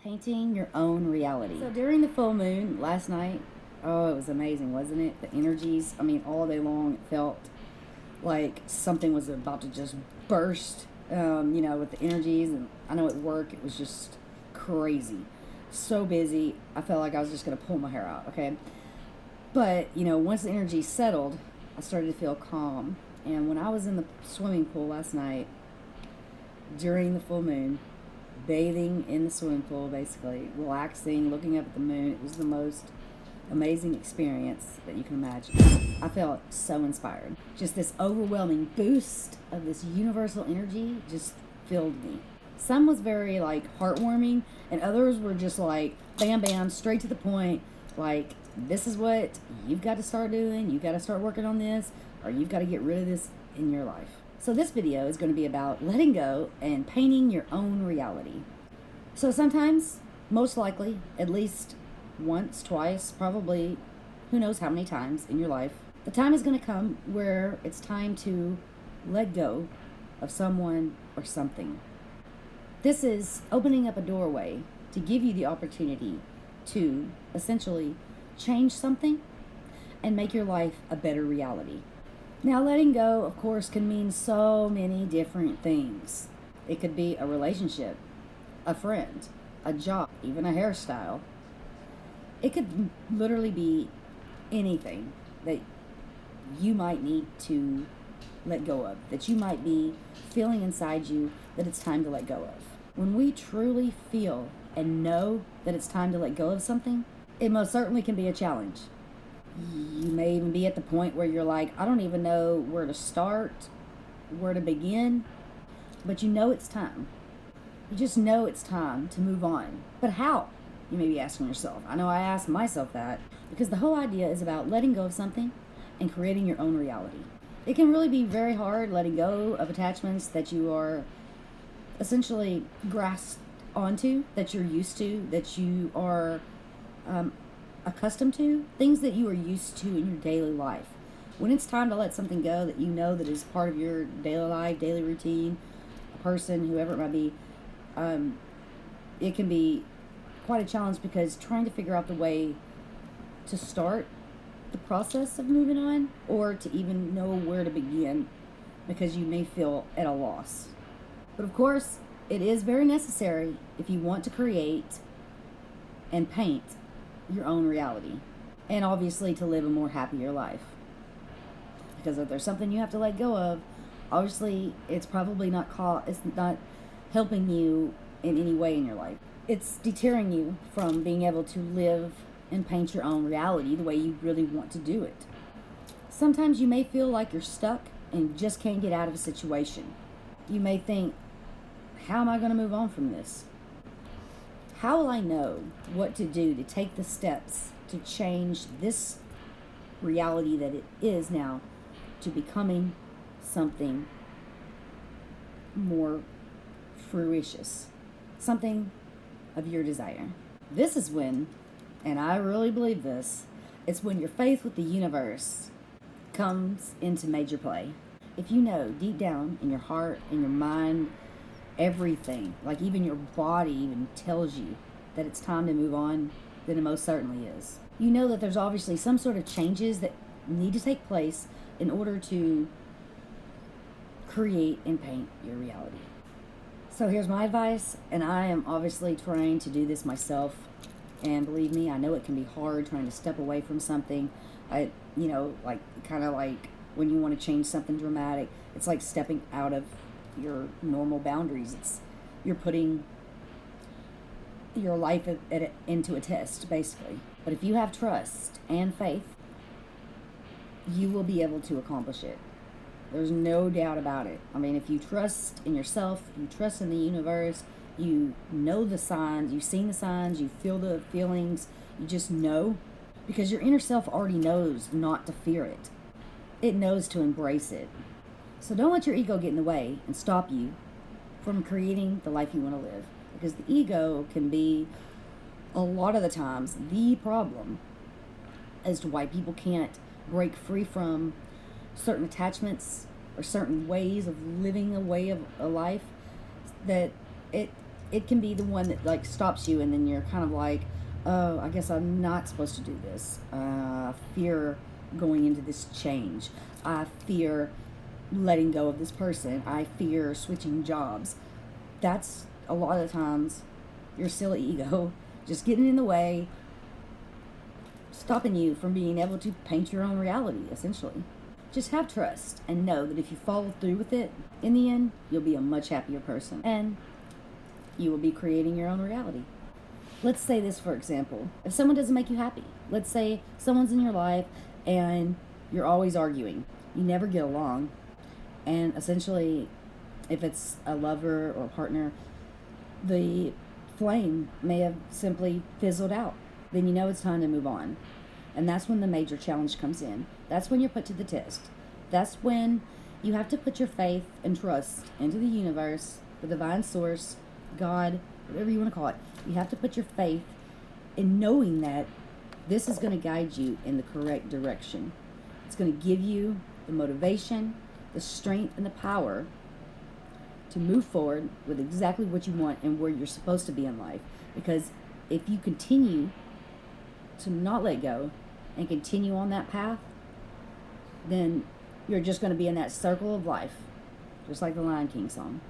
Painting your own reality. So during the full moon last night, oh, it was amazing, wasn't it? The energies, I mean, all day long it felt like something was about to just burst, with the energies. And I know at work it was just crazy. So busy, I felt like I was just going to pull my hair out, okay? But, once the energy settled, I started to feel calm. And when I was in the swimming pool last night, during the full moon, bathing in the swimming pool, basically, relaxing, looking up at the moon, it was the most amazing experience that you can imagine. I felt so inspired. Just this overwhelming boost of this universal energy just filled me. Some was very, heartwarming, and others were just bam, bam, straight to the point, this is what you've got to start doing, you've got to start working on this, or you've got to get rid of this in your life. So this video is going to be about letting go and painting your own reality. So sometimes, most likely, at least once, twice, probably who knows how many times in your life, the time is going to come where it's time to let go of someone or something. This is opening up a doorway to give you the opportunity to essentially change something and make your life a better reality. Now, letting go, of course, can mean so many different things. It could be a relationship, a friend, a job, even a hairstyle. It could literally be anything that you might need to let go of, that you might be feeling inside you that it's time to let go of. When we truly feel and know that it's time to let go of something, it most certainly can be a challenge. You may even be at the point where you're like, I don't even know where to start, where to begin, but you know it's time. You just know it's time to move on. But how? You may be asking yourself. I know I asked myself that, because the whole idea is about letting go of something and creating your own reality. It can really be very hard letting go of attachments that you are essentially grasped onto, that you're used to, that you are accustomed to, things that you are used to in your daily life. When it's time to let something go that you know that is part of your daily life, daily routine, a person, whoever it might be, it can be quite a challenge, because trying to figure out the way to start the process of moving on, or to even know where to begin, because you may feel at a loss. But of course, it is very necessary if you want to create and paint your own reality, and obviously to live a more happier life. Because if there's something you have to let go of, obviously it's probably not helping you in any way in your life. It's deterring you from being able to live and paint your own reality the way you really want to do it. Sometimes you may feel like you're stuck and just can't get out of a situation. You may think, how am I going to move on from this? How will I know what to do to take the steps to change this reality that it is now to becoming something more fruitious, something of your desire? This is when, and I really believe this, it's when your faith with the universe comes into major play. If you know deep down in your heart, in your mind, everything, like even your body even tells you that it's time to move on, then it most certainly is. You know that there's obviously some sort of changes that need to take place in order to create and paint your reality. So here's my advice, and I am obviously trying to do this myself, and believe me, I know it can be hard trying to step away from something. Kind of like when you want to change something dramatic, it's like stepping out of your normal boundaries. You're putting your life into a test, basically. But if you have trust and faith, you will be able to accomplish it. There's no doubt about it. I mean, if you trust in yourself, you trust in the universe, you know the signs, you've seen the signs, you feel the feelings, you just know, because your inner self already knows not to fear it. It knows to embrace it. So don't let your ego get in the way and stop you from creating the life you want to live. Because the ego can be, a lot of the times, the problem as to why people can't break free from certain attachments or certain ways of living a way of a life, that it can be the one that like stops you, and then you're kind of like, oh, I guess I'm not supposed to do this. I fear going into this change. I fear letting go of this person. I fear switching jobs. That's a lot of times your silly ego just getting in the way, stopping you from being able to paint your own reality, essentially. Just have trust and know that if you follow through with it, in the end, you'll be a much happier person. And you will be creating your own reality. Let's say this, for example. If someone doesn't make you happy, let's say someone's in your life and you're always arguing. You never get along. And essentially, if it's a lover or a partner, the flame may have simply fizzled out. Then you know it's time to move on. And that's when the major challenge comes in. That's when you're put to the test. That's when you have to put your faith and trust into the universe, the divine source, God, whatever you want to call it. You have to put your faith in knowing that this is going to guide you in the correct direction. It's going to give you the motivation, the strength, and the power to move forward with exactly what you want and where you're supposed to be in life. Because if you continue to not let go and continue on that path, then you're just going to be in that circle of life, just like the Lion King song.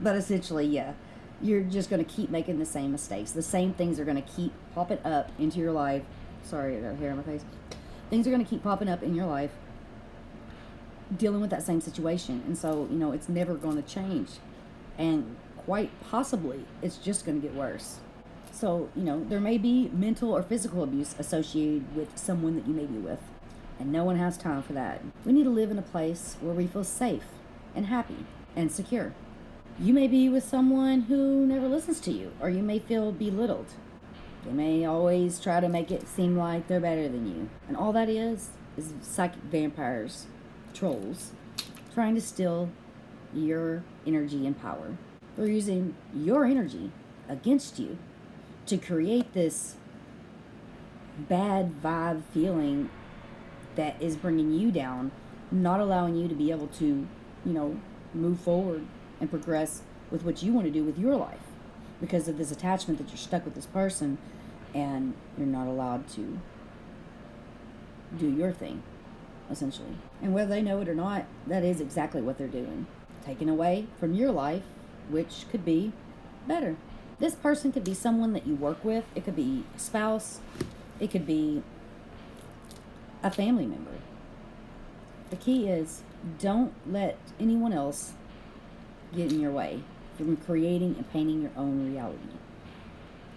But essentially, yeah, you're just going to keep making the same mistakes. The same things are going to keep popping up into your life. Sorry, I got hair on my face. Things are going to keep popping up in your life, dealing with that same situation. And so, it's never going to change. And quite possibly, it's just going to get worse. So, there may be mental or physical abuse associated with someone that you may be with. And no one has time for that. We need to live in a place where we feel safe and happy and secure. You may be with someone who never listens to you, or you may feel belittled. They may always try to make it seem like they're better than you. And all that is psychic vampires, trolls, trying to steal your energy and power. They're using your energy against you to create this bad vibe feeling that is bringing you down, not allowing you to be able to, move forward and progress with what you want to do with your life because of this attachment that you're stuck with this person and you're not allowed to do your thing, essentially. And whether they know it or not, that is exactly what they're doing. Taking away from your life, which could be better. This person could be someone that you work with. It could be a spouse. It could be a family member. The key is don't let anyone else get in your way from creating and painting your own reality.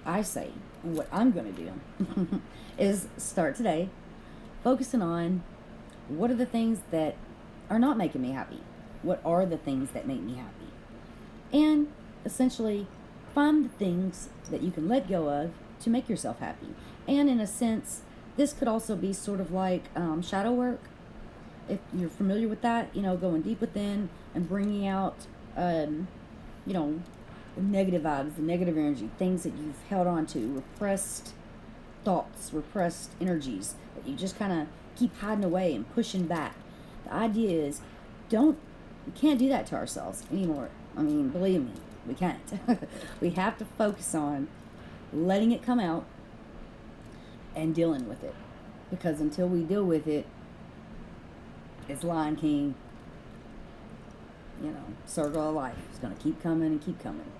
I say, and what I'm going to do is start today focusing on what are the things that are not making me happy? What are the things that make me happy? And essentially find the things that you can let go of to make yourself happy. And in a sense, this could also be sort of like shadow work. If you're familiar with that, going deep within and bringing out, the negative vibes, the negative energy, things that you've held on to, repressed thoughts, repressed energies that you just kind of keep hiding away and pushing back. The idea is we can't do that to ourselves anymore. I mean, believe me, we can't. We have to focus on letting it come out and dealing with it. Because until we deal with it, it's Lion King, circle of life. It's going to keep coming and keep coming.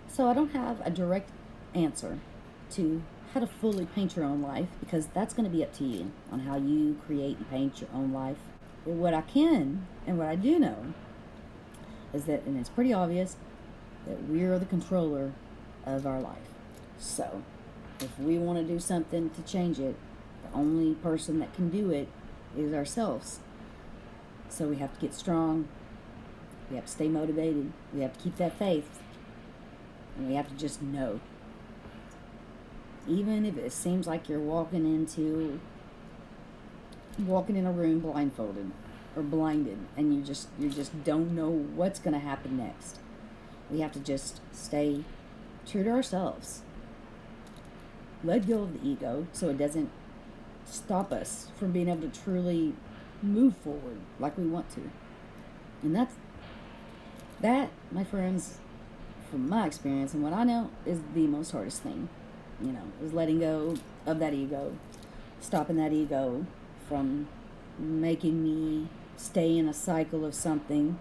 So I don't have a direct answer to how to fully paint your own life, because that's going to be up to you on how you create and paint your own life. But what I can and what I do know is that, and it's pretty obvious, that we are the controller of our life. So if we want to do something to change it, the only person that can do it is ourselves. So we have to get strong. We have to stay motivated. We have to keep that faith. And we have to just know. Even if it seems like you're walking in a room blindfolded or blinded, and you just don't know what's going to happen next. We have to just stay true to ourselves. Let go of the ego so it doesn't stop us from being able to truly move forward like we want to. And that, my friends, from my experience and what I know, is the most hardest thing, you know, is letting go of that ego, stopping that ego from making me stay in a cycle of something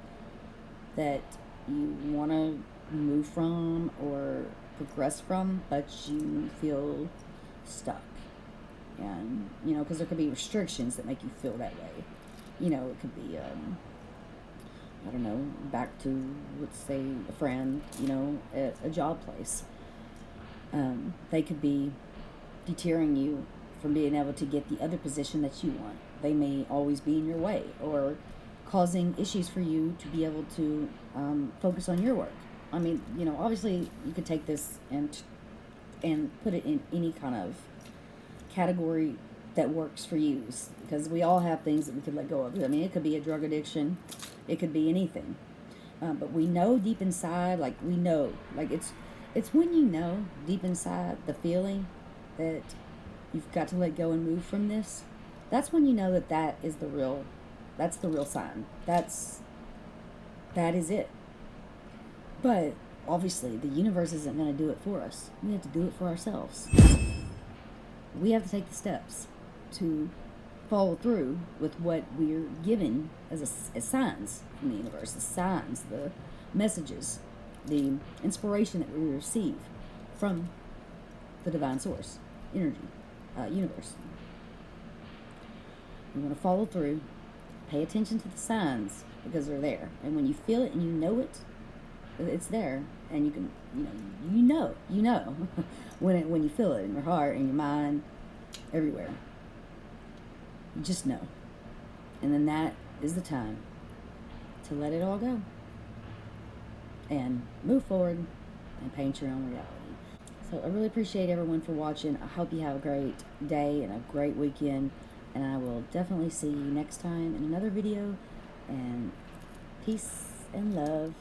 that you want to move from or progress from, but you feel stuck. And, you know, because there could be restrictions that make you feel that way. You know, it could be, I don't know, back to, let's say, a friend, you know, at a job place. They could be deterring you from being able to get the other position that you want. They may always be in your way, or causing issues for you to be able to focus on your work. I mean, you know, obviously you could take this and put it in any kind of category that works for you, because we all have things that we could let go of. I mean, it could be a drug addiction, it could be anything, but we know deep inside, like we know, like it's when you know deep inside the feeling that you've got to let go and move from this. That's when you know that that's the real sign. That is it. But obviously the universe isn't going to do it for us. We have to do it for ourselves. We have to take the steps to follow through with what we're given as signs from the universe, the signs, the messages, the inspiration that we receive from the divine source, energy, universe. You want to follow through, pay attention to the signs, because they're there. And when you feel it and you know it, it's there, and you can, you know when you feel it in your heart, in your mind, everywhere. You just know. And then that is the time to let it all go and move forward and paint your own reality. So I really appreciate everyone for watching. I hope you have a great day and a great weekend, and I will definitely see you next time in another video. And peace and love.